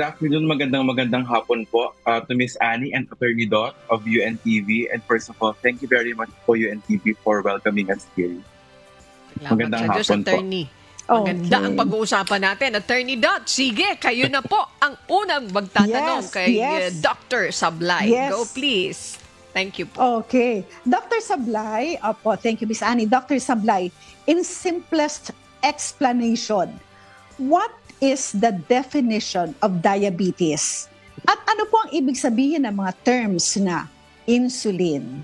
Good afternoon, magandang hapon po to Miss Annie and Attorney Dot of UNTV. And first of all, thank you very much po UNTV for welcoming us here. Salamat sa Diyos, Attorney. Maganda ang pag-uusapan natin. Attorney Dot, sige, kayo na po ang unang magtatanong kay Dr. Sablay. Go please. Thank you po. Okay. Dr. Sablay, opo, thank you Miss Annie. Dr. Sablay, in simplest explanation, what is the definition of diabetes? At ano po ang ibig sabihin ng mga terms na insulin,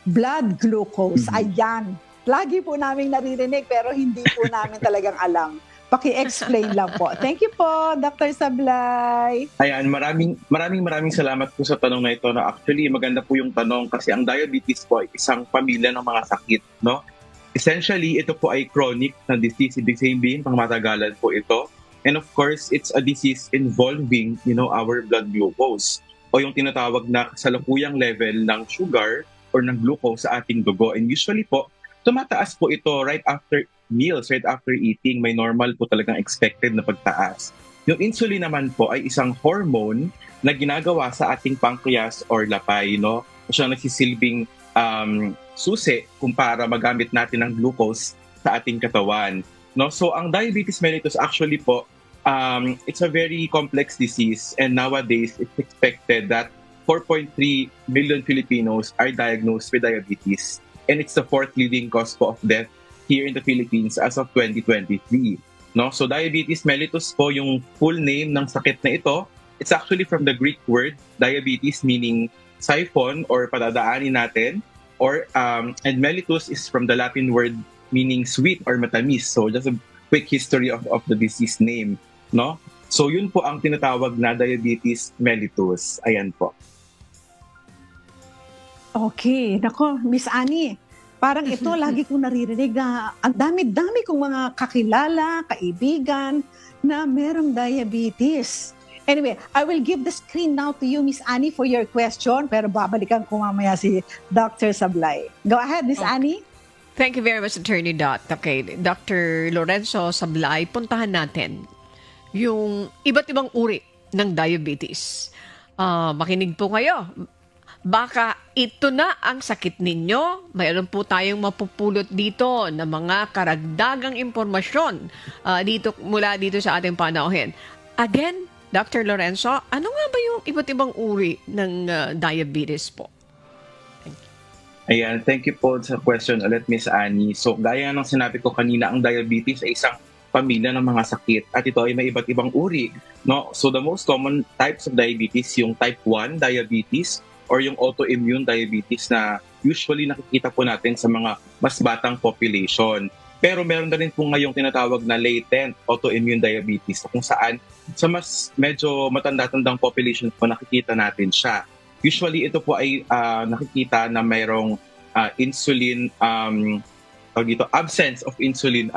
blood glucose, ayan. Lagi po namin naririnig pero hindi po namin talagang alam. Paki-explain lang po. Thank you po, Dr. Sablay. Ayan, maraming salamat po sa tanong na ito. No? Actually, maganda po yung tanong kasi ang diabetes po ay isang pamilya ng mga sakit. No? Essentially, ito po ay chronic na disease. Ibig sabihin, pangmatagalan po ito. And of course, it's a disease involving, our blood glucose o yung tinatawag na kasalukuyang level ng sugar or ng glucose sa ating dugo. And usually po, tumataas po ito right after meals, right after eating. May normal po talagang expected na pagtaas. Yung insulin naman po ay isang hormone na ginagawa sa ating pancreas or lapay. No? Siya nagsisilbing susi kung para magamit natin ang glucose sa ating katawan. No? So ang diabetes mellitus actually po, it's a very complex disease and nowadays it's expected that 4.3 million Filipinos are diagnosed with diabetes. And it's the fourth leading cause po of death here in the Philippines as of 2023. No? So diabetes mellitus po yung full name ng sakit na ito. It's actually from the Greek word diabetes meaning siphon or padadaanin natin. And mellitus is from the Latin word meaning sweet or matamis. So just a quick history of the disease name. No? So yun po ang tinatawag na diabetes mellitus. Ayan po. Okay. Nako, Miss Annie, parang ito lagi kong naririnig na ang dami-dami kong mga kakilala, kaibigan na merong diabetes. Anyway, I will give the screen now to you, Miss Annie, for your question. Pero babalikan ko mamaya si Dr. Sablay. Go ahead, Miss Annie. Thank you very much, Attorney Dot. Okay, Dr. Lorenzo Sablay, puntahan natin yung iba't ibang uri ng diabetes. Makinig po kayo. Baka ito na ang sakit ninyo. Mayroon po tayong mapupulot dito na mga karagdagang impormasyon mula dito sa ating panauhin. Again, Dr. Lorenzo, ano nga ba yung iba't ibang uri ng diabetes po? Ayan, thank you po sa question ulit, Miss Annie. So, gaya ng sinabi ko kanina, ang diabetes ay isang pamilya ng mga sakit at ito ay may iba't ibang uri. No? So, the most common types of diabetes, yung type 1 diabetes or yung autoimmune diabetes na usually nakikita po natin sa mga mas batang population. Pero meron na rin po ngayong tinatawag na latent autoimmune diabetes kung saan sa mas medyo matanda-tandang population po nakikita natin siya. Usually ito po ay nakikita na mayroong insulin, absence of insulin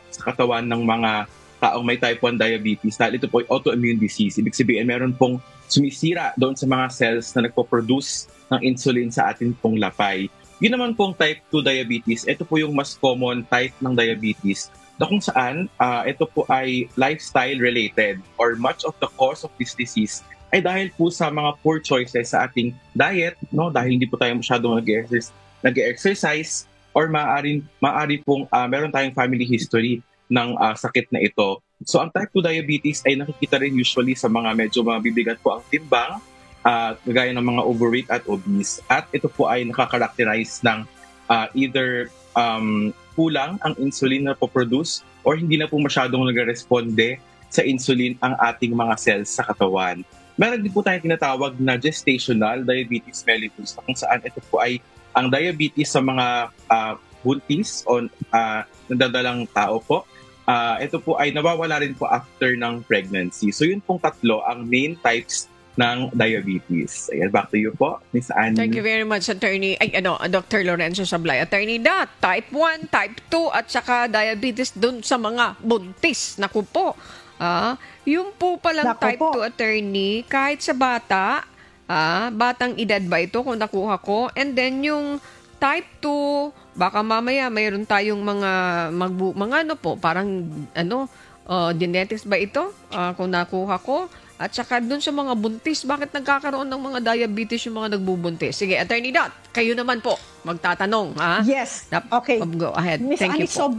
sa katawan ng mga taong may type 1 diabetes dahil ito po ay autoimmune disease. Ibig sabihin meron pong sumisira doon sa mga cells na nagpo-produce ng insulin sa ating pong lapay. Yun naman pong type 2 diabetes, ito po yung mas common type ng diabetes na kung saan ito po ay lifestyle related or much of the cause of this disease ay dahil po sa mga poor choices sa ating diet, no? Dahil hindi po tayo masyadong nag-exercise or maaari pong meron tayong family history ng sakit na ito. So ang type 2 diabetes ay nakikita rin usually sa mga medyo mabibigat po ang timbang, gaya ng mga overweight at obese. At ito po ay nakakarakterize ng either kulang ang insulin na po-produce or hindi na po masyadong nagresponde sa insulin ang ating mga cells sa katawan. Meron din po tayong tinatawag na gestational diabetes mellitus kung saan ito po ay ang diabetes sa mga buntis o nadadalang tao po. Ito po ay nawawala rin po after ng pregnancy. So yun pong tatlo ang main types ng diabetes. Ayan, back to you po, Ms. Annie. Thank you very much, Dr. Lorenzo Sablay. Attorney Dot, type 1, type 2, at saka diabetes dun sa mga buntis. Naku po. Yung po palang type 2, attorney, kahit sa bata, batang edad ba ito kung nakuha ko? And then yung type 2, baka mamaya mayroon tayong mga Genetics ba ito? Kung nakuha ko? At saka dun sa mga buntis, bakit nagkakaroon ng mga diabetes yung mga nagbubuntis? Sige, Attorney Dot, kayo naman po magtatanong. Ha? Yes. Okay. Go ahead. Miss Thank Annie, you po.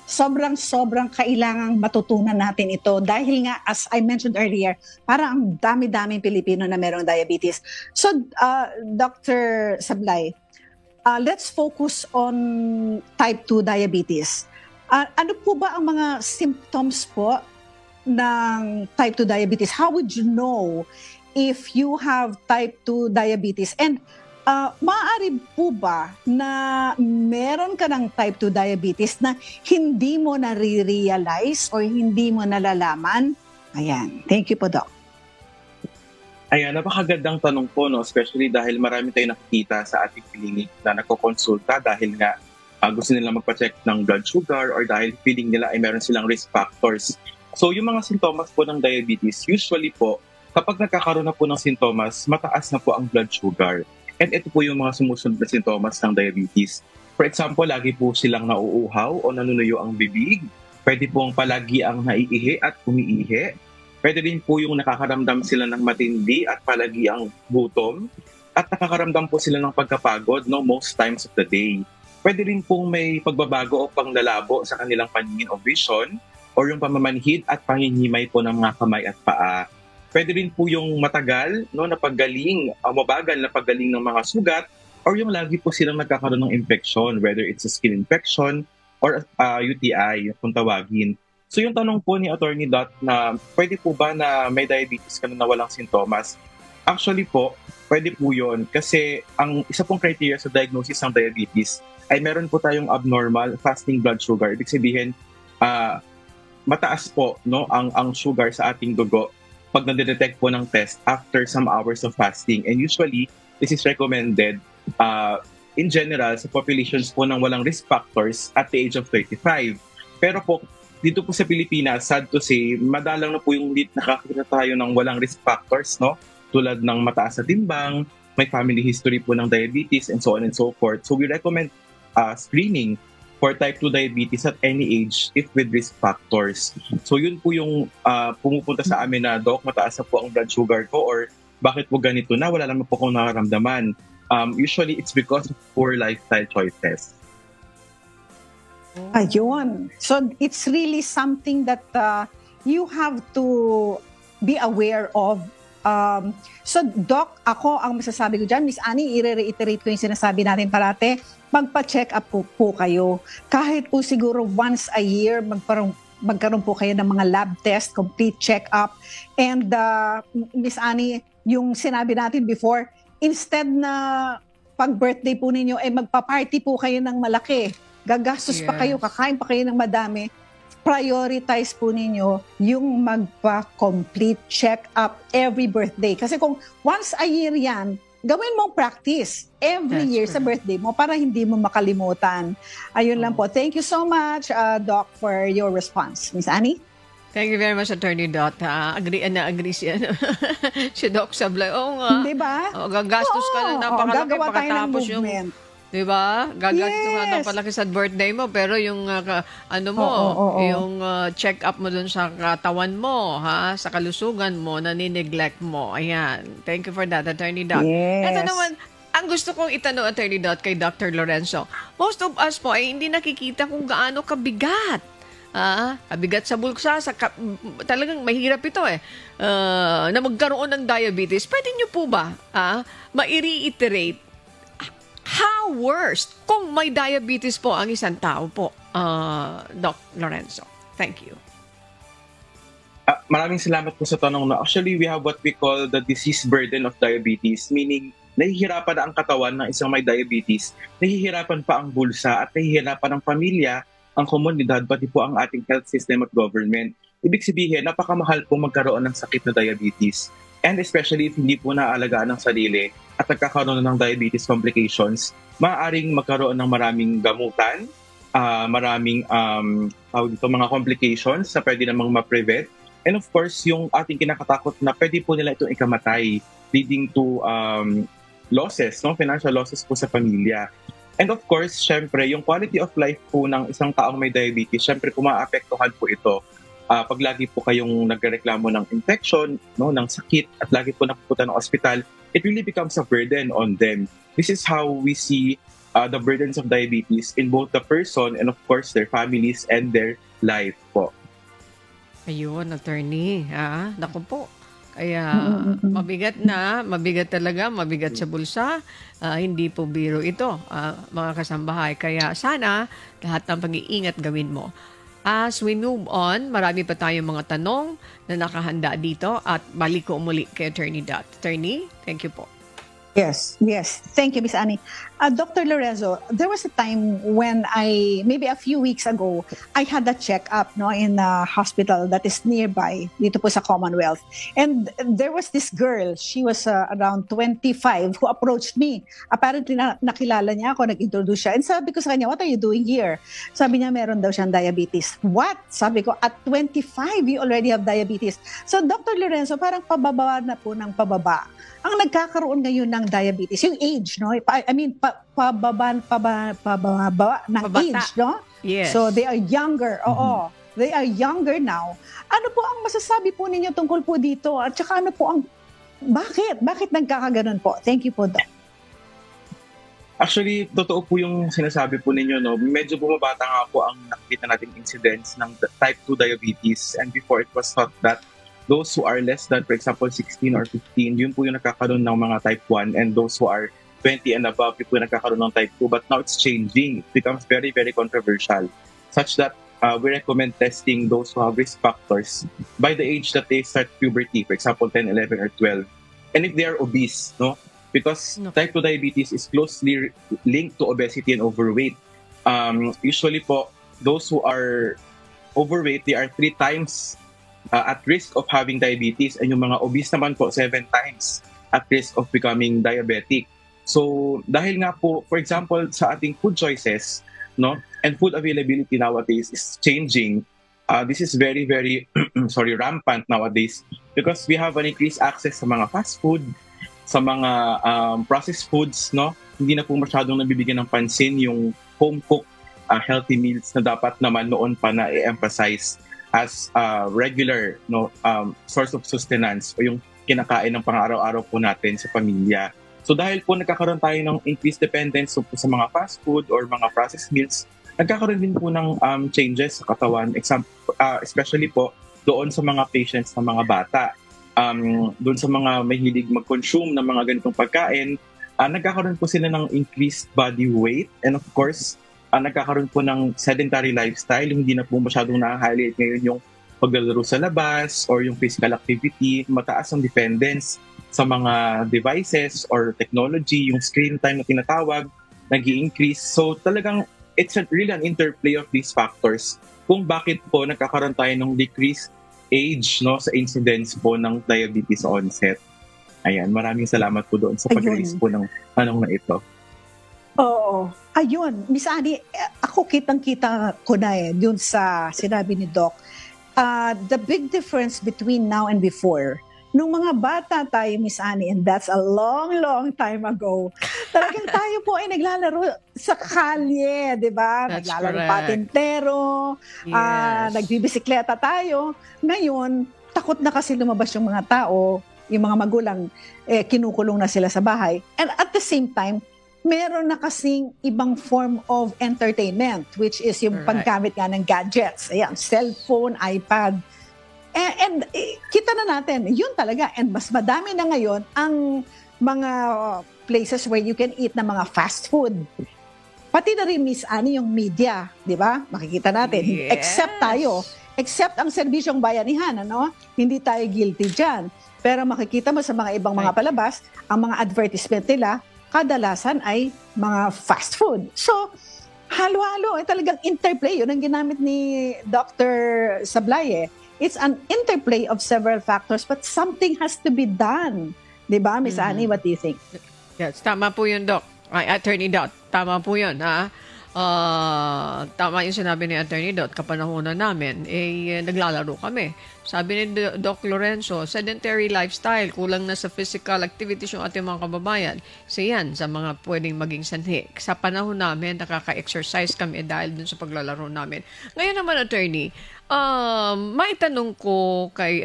sobrang kailangang matutunan natin ito dahil nga, as I mentioned earlier, parang ang dami-daming Pilipino na merong diabetes. So, Dr. Sablay, let's focus on type 2 diabetes. Ano po ba ang mga symptoms po ng type 2 diabetes? How would you know if you have type 2 diabetes? And maaari po ba na meron ka ng type 2 diabetes na hindi mo nare-realize or hindi mo nalalaman? Ayan. Thank you po, Doc. Ayan, napakagandang tanong po, no? Especially dahil marami tayong nakikita sa ating clinic na nagkokonsulta dahil nga gusto nila magpa-check ng blood sugar or dahil feeling nila ay meron silang risk factors. So yung mga sintomas po ng diabetes, usually po, kapag nagkakaroon na po ng sintomas, mataas na po ang blood sugar. And ito po yung mga sumusunod na sintomas ng diabetes. For example, lagi po silang nauuhaw o nanunuyo ang bibig. Pwede pong palagi ang naiihi at umiihi. Pwede din po yung nakakaramdam sila ng matindi at palagi ang gutom. At nakakaramdam po sila ng pagkapagod most times of the day. Pwede rin pong may pagbabago o panglalabo sa kanilang paningin o vision, or yung pamamanhid at panghihimay po ng mga kamay at paa. Pwede rin po yung matagal, na paggaling, mabagal na paggaling ng mga sugat, or yung lagi po silang nagkakaroon ng infection, whether it's a skin infection or UTI, kung tawagin. So yung tanong po ni Attorney Dot na pwede po ba na may diabetes ka na walang sintomas? Actually po, pwede po yun kasi ang isa pong criteria sa diagnosis ng diabetes ay meron po tayong abnormal fasting blood sugar. Ibig sabihin, mataas po ang sugar sa ating dugo pag na-detect po ng test after some hours of fasting. And usually, this is recommended in general sa populations po ng walang risk factors at the age of 35. Pero po, dito po sa Pilipinas, sad to say, madalang na po yung nakakita tayo ng walang risk factors, tulad ng mataas na timbang, may family history po ng diabetes, and so on and so forth. So we recommend screening for type 2 diabetes at any age if with risk factors. So yun po yung pumupunta sa amin na, Doc, mataas na po ang blood sugar ko or bakit po ganito na, wala naman po akong nakaramdaman. Usually it's because of poor lifestyle choices. Ayun. So it's really something that you have to be aware of. So Doc, ako ang masasabi ko dyan, Miss Annie, i-reiterate ko yung sinasabi natin parate, magpa-check up po kayo. Kahit po siguro once a year, magkaroon po kayo ng mga lab test, complete check-up. And Miss Annie, yung sinabi natin before, instead na pag-birthday po ninyo, magpa-party po kayo ng malaki. Gagastos pa kayo, kakain pa kayo ng madami. Prioritize po ninyo yung magpa-complete check-up every birthday. Kasi kung once a year yan, gawin mong practice every year sa birthday mo para hindi mo makalimutan. Ayun lang po. Thank you so much, Doc, for your response. Miss Annie? Thank you very much, Attorney Dot. Agree siya. Si Doc Sablay. Oo nga. Diba? Gagastos ka na napakalaki gagawa tayo ng pagkatapos yung... movement. Diba? Gagastos ka ng palaki sa birthday mo, pero yung yung check-up mo dun sa katawan mo, sa kalusugan mo, nanineglect mo. Ayan. Thank you for that, Attorney Dot. Yes. Ito naman, ang gusto kong itanong, Attorney Dot, kay Dr. Lorenzo. Most of us po ay hindi nakikita kung gaano kabigat. Kabigat sa bulsa, talagang mahirap ito na magkaroon ng diabetes. Pwede nyo po ba ma-reiterate how worst kung may diabetes po ang isang tao po, Doc Lorenzo? Thank you. Maraming salamat po sa tanong na. Actually, we have what we call the disease burden of diabetes, meaning nahihirapan na ang katawan ng isang may diabetes, nahihirapan pa ang bulsa at nahihirapan ang pamilya, ang komunidad, pati po ang ating health system at government. Ibig sabihin, napakamahal po magkaroon ng sakit na diabetes. And especially if hindi po naalagaan ng sarili at nagkakaroon ng diabetes complications, maaaring magkaroon ng maraming gamutan, maraming mga complications na pwede namang ma-prevent. And of course, yung ating kinakatakot na pwede po nila itong ikamatay, leading to losses, financial losses po sa pamilya. And of course, syempre, yung quality of life po ng isang taong may diabetes, syempre kung maapektuhan po ito pag lagi po kayong nagreklamo ng infection, no, ng sakit, at lagi po napupunta ng ospital, it really becomes a burden on them. This is how we see the burdens of diabetes in both the person and of course their families and their life po. Ayun, attorney. Naku po. Kaya mabigat talaga, mabigat sa bulsa. Hindi po biro ito, mga kasambahay. Kaya sana lahat ng pag-iingat gawin mo. As we move on, marami pa tayong mga tanong na nakahanda dito at balik ko muli kay Attorney Dot. Attorney, thank you po. Yes. Thank you, Miss Annie. Dr. Lorenzo, there was a time when maybe a few weeks ago, I had a checkup in a hospital that is nearby, dito po sa Commonwealth. And there was this girl, she was around 25, who approached me. Apparently, nakilala niya ako, nag-introduce siya. And sabi ko sa kanya, what are you doing here? Sabi niya, meron daw siyang diabetes. What? Sabi ko, at 25, you already have diabetes. So, Dr. Lorenzo, parang pababa na po ng pababa. Ang nagkakaroon ngayon ng diabetes, yung age, no? Pababa ng age, no? Yes. So they are younger. Oo. They are younger now. Ano po ang masasabi po ninyo tungkol po dito? At saka ano po ang bakit nagkakaganon po? Thank you po, Doc. Actually, totoo po yung sinasabi po ninyo, no? Medyo bumabata nga po ang nakikita nating incidence ng type 2 diabetes, and before it was thought that those who are less than, for example, 16 or 15, yun po yung nakakaroon ng mga type 1, and those who are 20 and above, yun po yung nakakaroon ng type 2. But now it's changing. It becomes very, very controversial, such that we recommend testing those who have risk factors by the age that they start puberty, for example, 10, 11, or 12. And if they are obese, no? Because type 2 diabetes is closely linked to obesity and overweight. Usually po, those who are overweight, they are 3 times at risk of having diabetes, and yung mga obese naman po 7 times at risk of becoming diabetic. So dahil nga po, for example, sa ating food choices, no, and food availability nowadays is changing. This is very, very rampant nowadays, because we have an increased access sa mga fast food, sa mga processed foods, no. Hindi na po masyadong nabibigyan ng pansin yung home cooked healthy meals na dapat naman noon pa na i-emphasize as regular source of sustenance o yung kinakain ng pang-araw-araw po natin sa pamilya. So dahil po nagkakaroon tayo ng increased dependence sa mga fast food or mga processed meals, nagkakaroon din po ng changes sa katawan, especially po doon sa mga patients na mga bata. Doon sa mga mahilig mag-consume ng mga ganitong pagkain, nagkakaroon po sila ng increased body weight, and of course, nagkakaroon po ng sedentary lifestyle. Hindi na po masyadong na-highlight ngayon yung paglalaro sa labas or yung physical activity. Mataas ang dependence sa mga devices or technology, yung screen time na tinatawag, nag-i-increase. So talagang it's really an interplay of these factors kung bakit po nagkakaroon tayo ng decreased age, no, sa incidence po ng diabetes onset. Ayan, maraming salamat po doon sa pag-raise po ng tanong na ito. Oo. Ayun, Miss Annie, ako kitang-kita ko na dun sa sinabi ni Doc. The big difference between now and before, nung mga bata tayo, Miss Annie, and that's a long, long time ago, talagang tayo po ay naglalaro sa kalye, di ba? That's Naglalaro correct. patintero, Yes. nagbibisikleta tayo. Ngayon, takot na kasi lumabas yung mga tao, yung mga magulang, kinukulong na sila sa bahay. And at the same time, meron na kasing ibang form of entertainment, which is yung Correct. paggamit nga ng gadgets. Ayan, cellphone, iPad. And kita na natin, yun talaga. And mas madami na ngayon ang mga places where you can eat na mga fast food. Pati na rin, Miss Annie, yung media, di ba? Makikita natin. Yes. Except ang serbisyong bayanihan, ano? Hindi tayo guilty dyan. Pero makikita mo sa mga ibang mga palabas, ang mga advertisement nila, kadalasan ay mga fast food. So, halo-halo, talagang interplay. Yun ang ginamit ni Dr. Sablay. It's an interplay of several factors, but something has to be done. Diba, Miss Annie? What do you think? Yes, tama po yun, Doc. Ay, Attorney Dot, tama po yun, ha? Tama yung sinabi ni Attorney Dot, kapanahonan namin, naglalaro kami. Sabi ni Doc Lorenzo, sedentary lifestyle, kulang na sa physical activities yung ating mga kababayan. So yan, sa mga pwedeng maging sanhi. Sa panahon namin, nakaka-exercise kami dahil dun sa paglalaro namin. Ngayon naman, Attorney, maitanong ko kay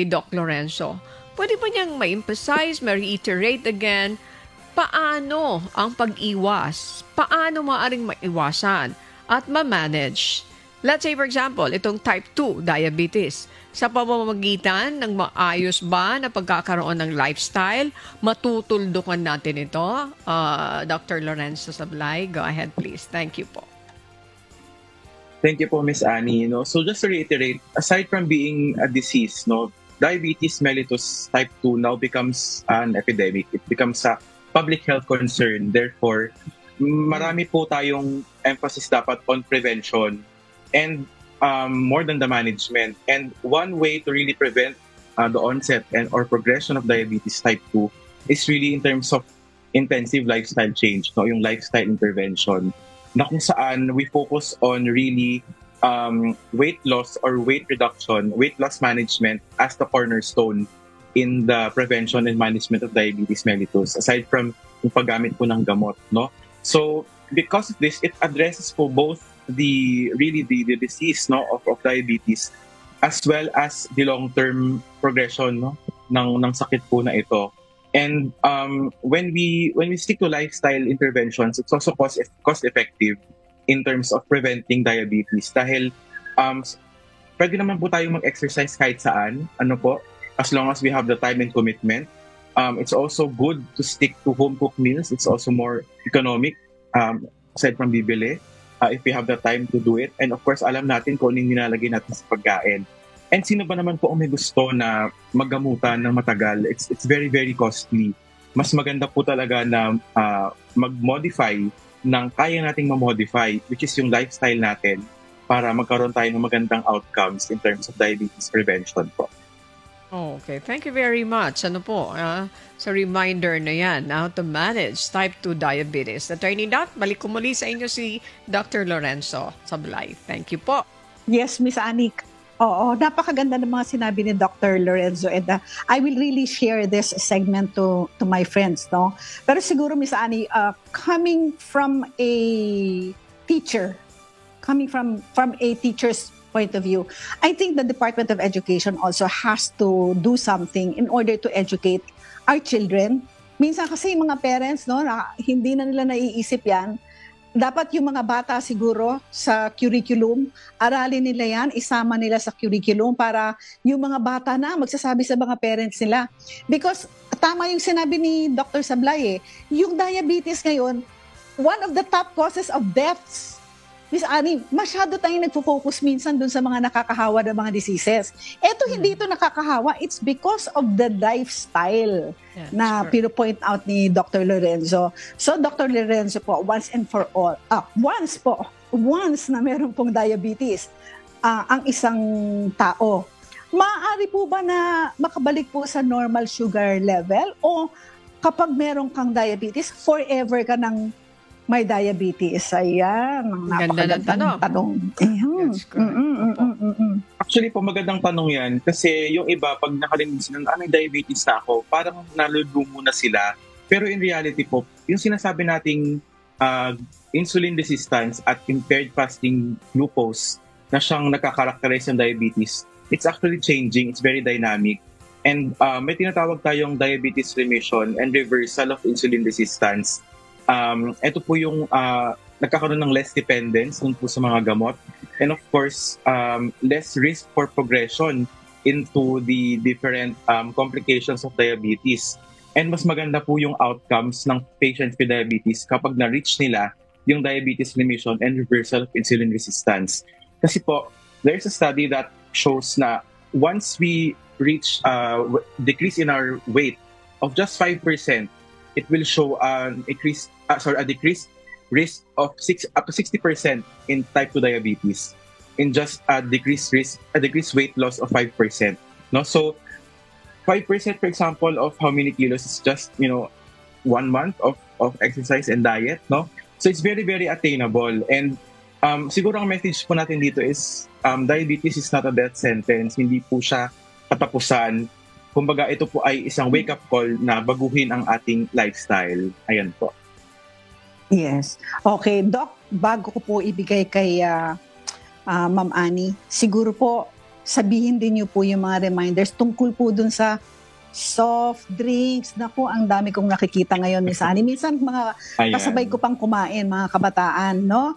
Doc Lorenzo, pwede ba niyang ma-emphasize, ma-reiterate again, paano ang pag-iwas? Paano maaaring maiwasan at ma-manage? Let's say, for example, itong type 2 diabetes. Sa pamamagitan ng maayos ba na pagkakaroon ng lifestyle, matutuldukan natin ito? Dr. Lorenzo Sablay, go ahead please. Thank you po. Thank you po, Miss Annie. So just to reiterate, aside from being a disease, diabetes mellitus type 2 now becomes an epidemic. It becomes a public health concern. Therefore, marami po tayong emphasis dapat on prevention and more than the management. And one way to really prevent the onset or progression of diabetes type 2 is really in terms of intensive lifestyle change, yung lifestyle intervention, na kung saan we focus on really weight loss or weight reduction, weight loss management as the cornerstone in the prevention and management of diabetes mellitus, aside from yung paggamit po ng gamot, So, because of this, it addresses po both the disease, of diabetes, as well as the long-term progression, ng sakit po na ito. And when we stick to lifestyle interventions, it's also cost-effective in terms of preventing diabetes. Dahil pwede naman po tayong mag-exercise kahit saan, as long as we have the time and commitment. It's also good to stick to home-cooked meals. It's also more economic, aside from bibili, if we have the time to do it. And of course, alam natin kung ano yung nilalagay natin sa pagkain. And sino ba naman po ang may gusto na maggamutan ng matagal? It's very, very costly. Mas maganda po talaga na mag-modify ng kaya nating ma-modify, which is yung lifestyle natin, para magkaroon tayo ng magandang outcomes in terms of diabetes prevention po. Okay, thank you very much. Sa reminder na yan, how to manage type 2 diabetes. Attorney Dot, balik ko muli sa inyo si Dr. Lorenzo Sablay. Thank you po. Yes, Miss Annie. Oo, napakaganda ng mga sinabi ni Dr. Lorenzo, and I will really share this segment to my friends, Pero siguro, Miss Annie, coming from a teacher, coming from a teacher's point of view, I think the Department of Education also has to do something in order to educate our children. Minsan kasi mga parents, hindi na nila naiisip yan. Dapat yung mga bata siguro sa curriculum, aralin nila yan, isama nila sa curriculum para yung mga bata na magsasabi sa mga parents nila. Because tama yung sinabi ni Dr. Sablay, yung diabetes ngayon, one of the top causes of deaths. Miss Annie, masyado tayong nagfo-focus minsan dun sa mga nakakahawa na mga diseases. Eto, hindi ito nakakahawa. It's because of the lifestyle na pino-point out ni Dr. Lorenzo. So, Dr. Lorenzo po, once and for all, once na meron pong diabetes, ang isang tao, maaari po ba na makabalik po sa normal sugar level? O kapag meron kang diabetes, forever ka ng may diabetes? Ayan, napakagandang tanong. That's correct. Actually po, magandang tanong yan. Kasi yung iba, pag nakalimutan sila, may diabetes na ako, parang naludo muna sila. Pero in reality po, yung sinasabi nating insulin resistance at impaired fasting glucose na siyang nakakarakterize ng diabetes, it's actually changing. It's very dynamic. And may tinatawag tayong diabetes remission and reversal of insulin resistance. Ito po yung nagkakaroon ng less dependence dun po sa mga gamot. And of course, less risk for progression into the different complications of diabetes. And mas maganda po yung outcomes ng patients with diabetes kapag na-reach nila yung diabetes remission and reversal of insulin resistance. Kasi po, there's a study that shows na once we reach decrease in our weight of just 5%, it will show a decreased risk of up to 60% in type 2 diabetes, in just a decreased weight loss of 5%. So 5%, for example, of how many kilos is just 1 month of exercise and diet. So it's very, very attainable. And siguro ang message po natin dito is diabetes is not a death sentence. Hindi po siya katapusan. Kumbaga, ito po ay isang wake-up call na baguhin ang ating lifestyle. Ayan po. Yes. Okay, Doc, bago ko po ibigay kay Ma'am Annie, siguro po sabihin din niyo po yung mga reminders tungkol po dun sa soft drinks. Naku, ang dami kong nakikita ngayon, Miss Annie. Minsan mga kasabay ko pang kumain, mga kabataan, no?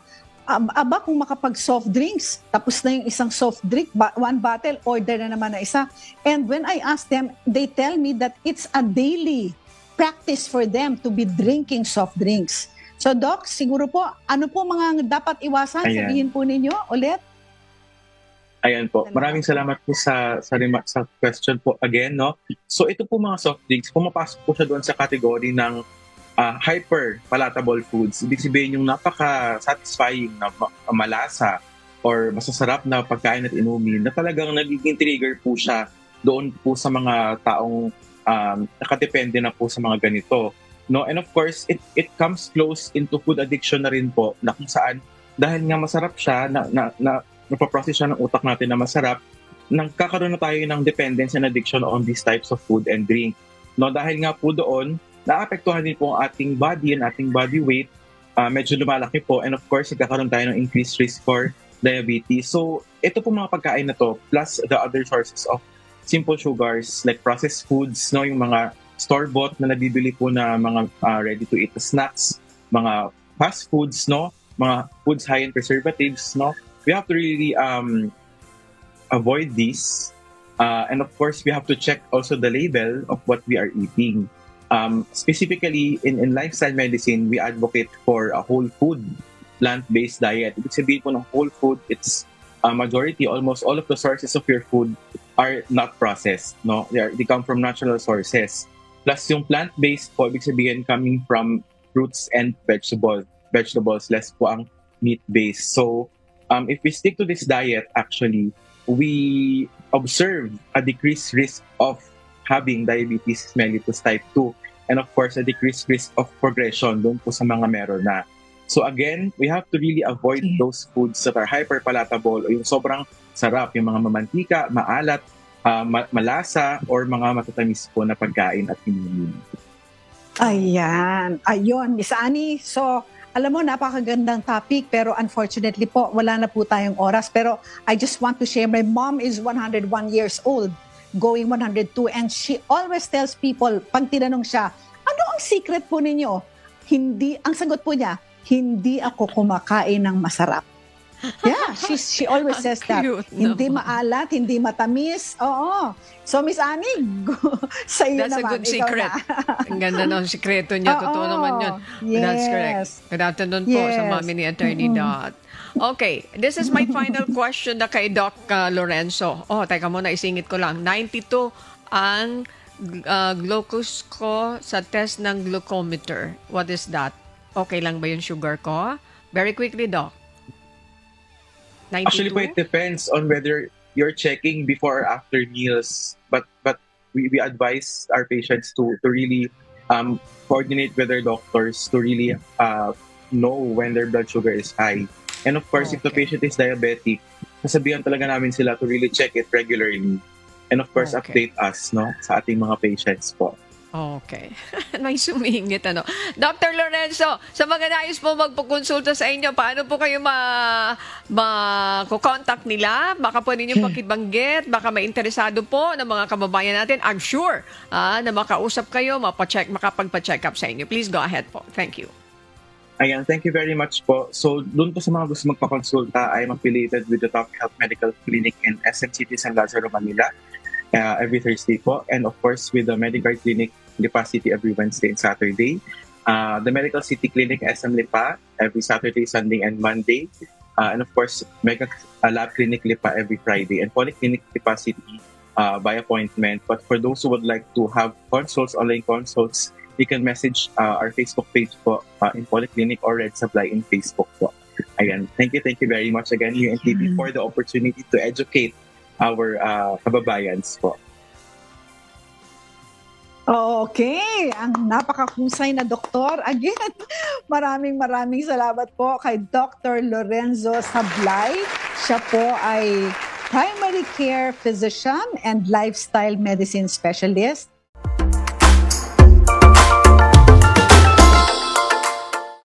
Aba, kung makapag soft drinks, tapos na yung isang soft drink, one bottle, order na naman na isa. And when I ask them, they tell me that it's a daily practice for them to be drinking soft drinks. So, Doc, siguro po, ano po mga dapat iwasan? Ayan. Sabihin po ninyo ulit. Ayan po. Maraming salamat po sa question po again, no? So, ito po mga soft drinks, pumapasok po siya doon sa category ng hyper palatable foods. Ibig sabihin yung napaka-satisfying na malasa or masasarap na pagkain at inumin na talagang nagiging trigger po siya doon po sa mga taong nakadepende na po sa mga ganito. No, and of course, it comes close into food addiction na rin po, na kung saan dahil nga masarap siya, napaprocess siya ng utak natin na masarap, nagkakaroon na tayo ng dependence and addiction on these types of food and drink. No, dahil nga po doon, naapektuhan din po ang ating body and ating body weight, medyo lumalaki po, and of course, nagkakaroon tayo ng increased risk for diabetes. So, ito po mga pagkain na to, plus the other sources of simple sugars like processed foods, no, yung mga store-bought na nabibili po na mga ready-to-eat snacks, mga fast foods, no, mga foods high in preservatives, no. We have to really avoid these, and of course, we have to check also the label of what we are eating. Specifically, in lifestyle medicine, we advocate for a whole food, plant-based diet. Ibig sabihin po ng whole food, it's a majority, almost all of the sources of your food are not processed, no. They come from natural sources. Plus yung plant-based po, ibig sabihin coming from fruits and vegetables, less po ang meat-based. So, if we stick to this diet, actually, we observe a decreased risk of having diabetes mellitus type 2, and of course, a decreased risk of progression doon po sa mga meron na. So again, we have to really avoid those foods that are hyperpalatable o yung sobrang sarap, yung mga mamantika, maalat, malasa, or mga matatamis po na pagkain at inumin. Ayan. Ayun, Miss Annie. So, alam mo, napakagandang topic, pero unfortunately po, wala na po tayong oras. Pero I just want to share, my mom is 101 years old, going 102, and she always tells people, pag tinanong siya, ano ang secret po ninyo? Ang sagot po niya, hindi ako kumakain ng masarap. Yeah, she always says that. Hindi maalat, hindi matamis. Oo. So, Miss Annie, sa iyo That's naman. a good secret. Ang ganda ng sikreto niya. Totoo naman yun. Yes. That's correct. Good afternoon po sa mami ni Attorney Dot. Okay, this is my final question na kay Doc Lorenzo. Teka muna, isingit ko lang. 92 ang glucose ko sa test ng glucometer. What is that? Okay lang ba yung sugar ko? Very quickly, Doc. 92? Actually, it depends on whether you're checking before or after meals. But we advise our patients to really coordinate with their doctors to really know when their blood sugar is high. And of course, if the patient is diabetic, sasabihan talaga namin sila to really check it regularly. And of course, update us, no, sa ating mga patients po. Okay. May sumingit, ano. Dr. Lorenzo, sa mga nais po magpukonsulta sa inyo, paano po kayo ma-contact nila? Baka po ninyo pakibanggit, baka may interesado po ng mga kababayan natin. I'm sure na makausap kayo, makapagpa-check up sa inyo. Please go ahead po. Thank you. Ayan, thank you very much po. So, doon po sa mga gusto magpakonsulta, I am affiliated with the Top Health Medical Clinic in SM City, San Lazaro, Manila, every Thursday po. And of course, with the Medicare Clinic, Lipa City, every Wednesday and Saturday. The Medical City Clinic, SM Lipa, every Saturday, Sunday, and Monday. And of course, Mega Lab Clinic Lipa every Friday. And Polyclinic Lipa City by appointment. But for those who would like to have consults, online consults, you can message our Facebook page po in Polyclinic or Red Supply in Facebook po. Ayan, thank you very much again, UNTV, for the opportunity to educate our kababayans po. Okay, ang napakahusay na doktor. Again, maraming salamat po kay Dr. Lorenzo Sablay. Siya po ay primary care physician and lifestyle medicine specialist